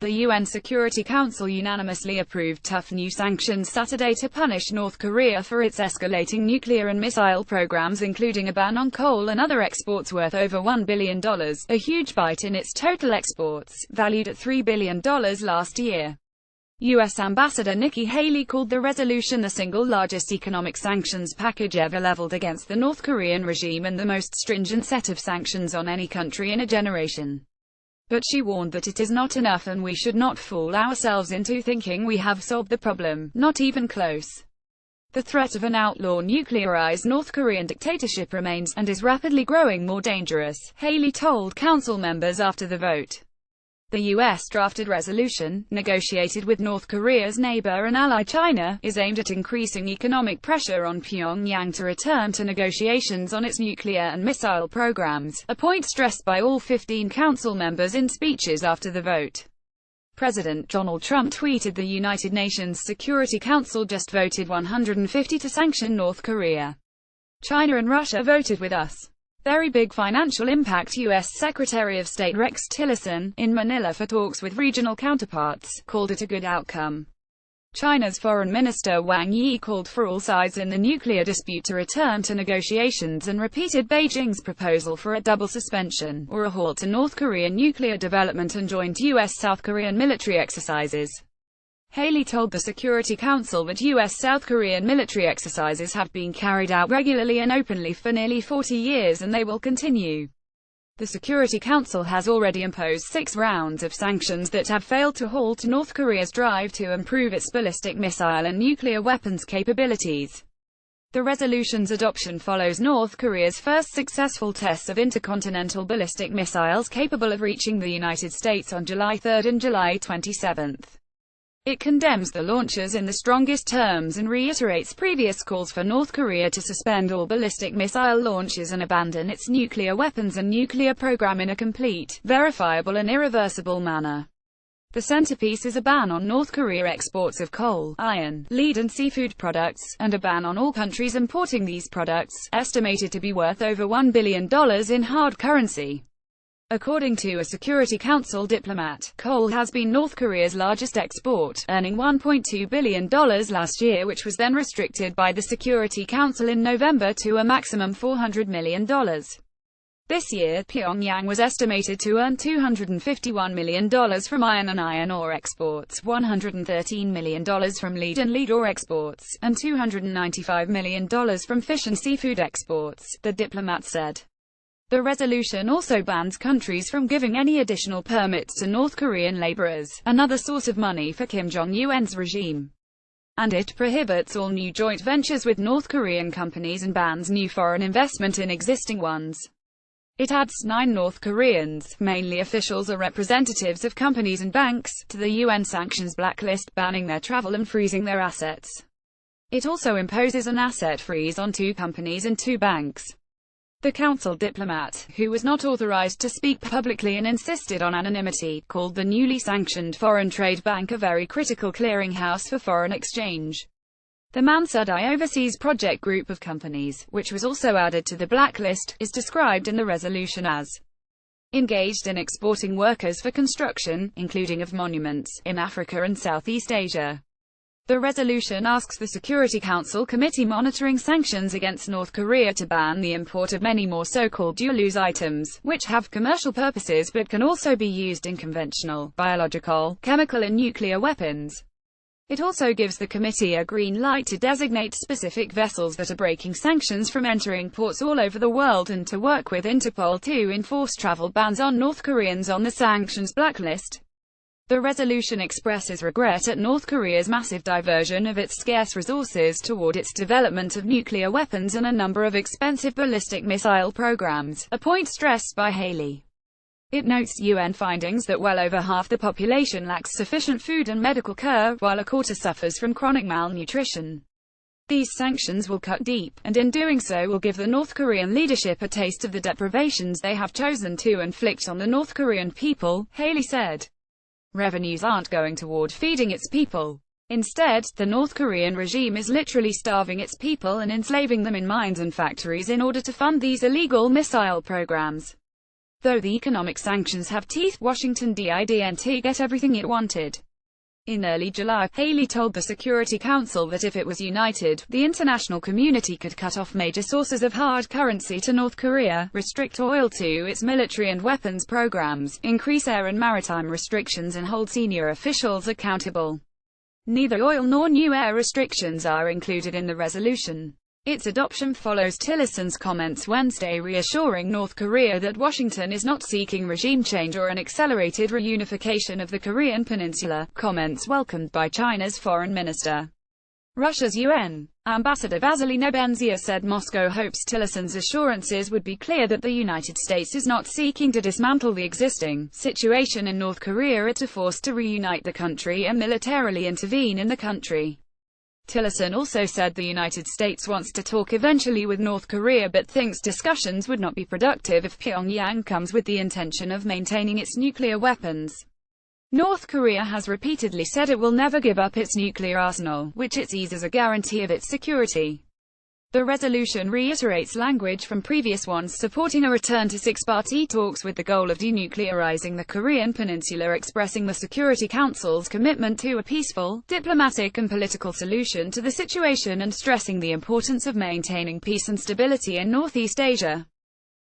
The UN Security Council unanimously approved tough new sanctions Saturday to punish North Korea for its escalating nuclear and missile programs, including a ban on coal and other exports worth over $1 billion, a huge bite in its total exports, valued at $3 billion last year. U.S. Ambassador Nikki Haley called the resolution the single largest economic sanctions package ever leveled against the North Korean regime and the most stringent set of sanctions on any country in a generation. But she warned that it is not enough and we should not fool ourselves into thinking we have solved the problem, not even close. The threat of an outlaw nuclearized North Korean dictatorship remains, and is rapidly growing more dangerous, Haley told council members after the vote. The U.S. drafted resolution, negotiated with North Korea's neighbor and ally China, is aimed at increasing economic pressure on Pyongyang to return to negotiations on its nuclear and missile programs, a point stressed by all 15 council members in speeches after the vote. President Donald Trump tweeted, "The United Nations Security Council just voted 150 to sanction North Korea. China and Russia voted with us. Very big financial impact." U.S. Secretary of State Rex Tillerson, in Manila for talks with regional counterparts, called it a good outcome. China's Foreign Minister Wang Yi called for all sides in the nuclear dispute to return to negotiations and repeated Beijing's proposal for a double suspension, or a halt to North Korean nuclear development and joint U.S.-South Korean military exercises. Haley told the Security Council that U.S.-South Korean military exercises have been carried out regularly and openly for nearly 40 years and they will continue. The Security Council has already imposed 6 rounds of sanctions that have failed to halt North Korea's drive to improve its ballistic missile and nuclear weapons capabilities. The resolution's adoption follows North Korea's first successful tests of intercontinental ballistic missiles capable of reaching the United States on July 3 and July 27. It condemns the launches in the strongest terms and reiterates previous calls for North Korea to suspend all ballistic missile launches and abandon its nuclear weapons and nuclear program in a complete, verifiable and irreversible manner. The centerpiece is a ban on North Korea exports of coal, iron, lead and seafood products, and a ban on all countries importing these products, estimated to be worth over $1 billion in hard currency. According to a Security Council diplomat, coal has been North Korea's largest export, earning $1.2 billion last year, which was then restricted by the Security Council in November to a maximum $400 million. This year, Pyongyang was estimated to earn $251 million from iron and iron ore exports, $113 million from lead and lead ore exports, and $295 million from fish and seafood exports, the diplomat said. The resolution also bans countries from giving any additional permits to North Korean laborers, another source of money for Kim Jong-un's regime. And it prohibits all new joint ventures with North Korean companies and bans new foreign investment in existing ones. It adds 9 North Koreans, mainly officials or representatives of companies and banks, to the UN sanctions blacklist, banning their travel and freezing their assets. It also imposes an asset freeze on 2 companies and 2 banks. The council diplomat, who was not authorized to speak publicly and insisted on anonymity, called the newly sanctioned Foreign Trade Bank a very critical clearinghouse for foreign exchange. The Mansudi Overseas Project group of companies, which was also added to the blacklist, is described in the resolution as engaged in exporting workers for construction, including of monuments, in Africa and Southeast Asia. The resolution asks the Security Council committee monitoring sanctions against North Korea to ban the import of many more so-called dual-use items, which have commercial purposes but can also be used in conventional, biological, chemical and nuclear weapons. It also gives the committee a green light to designate specific vessels that are breaking sanctions from entering ports all over the world and to work with Interpol to enforce travel bans on North Koreans on the sanctions blacklist. The resolution expresses regret at North Korea's massive diversion of its scarce resources toward its development of nuclear weapons and a number of expensive ballistic missile programs, a point stressed by Haley. It notes UN findings that well over half the population lacks sufficient food and medical care, while a quarter suffers from chronic malnutrition. These sanctions will cut deep, and in doing so will give the North Korean leadership a taste of the deprivations they have chosen to inflict on the North Korean people, Haley said. Revenues aren't going toward feeding its people. Instead, the North Korean regime is literally starving its people and enslaving them in mines and factories in order to fund these illegal missile programs. Though the economic sanctions have teeth, Washington didn't get everything it wanted. In early July, Haley told the Security Council that if it was united, the international community could cut off major sources of hard currency to North Korea, restrict oil to its military and weapons programs, increase air and maritime restrictions and hold senior officials accountable. Neither oil nor new air restrictions are included in the resolution. Its adoption follows Tillerson's comments Wednesday reassuring North Korea that Washington is not seeking regime change or an accelerated reunification of the Korean peninsula, comments welcomed by China's foreign minister. Russia's UN ambassador Vasily Nebenzia said Moscow hopes Tillerson's assurances would be clear that the United States is not seeking to dismantle the existing situation in North Korea or to force to reunite the country and militarily intervene in the country. Tillerson also said the United States wants to talk eventually with North Korea but thinks discussions would not be productive if Pyongyang comes with the intention of maintaining its nuclear weapons. North Korea has repeatedly said it will never give up its nuclear arsenal, which it sees as a guarantee of its security. The resolution reiterates language from previous ones supporting a return to six-party talks with the goal of denuclearizing the Korean peninsula, expressing the Security Council's commitment to a peaceful, diplomatic and political solution to the situation and stressing the importance of maintaining peace and stability in Northeast Asia.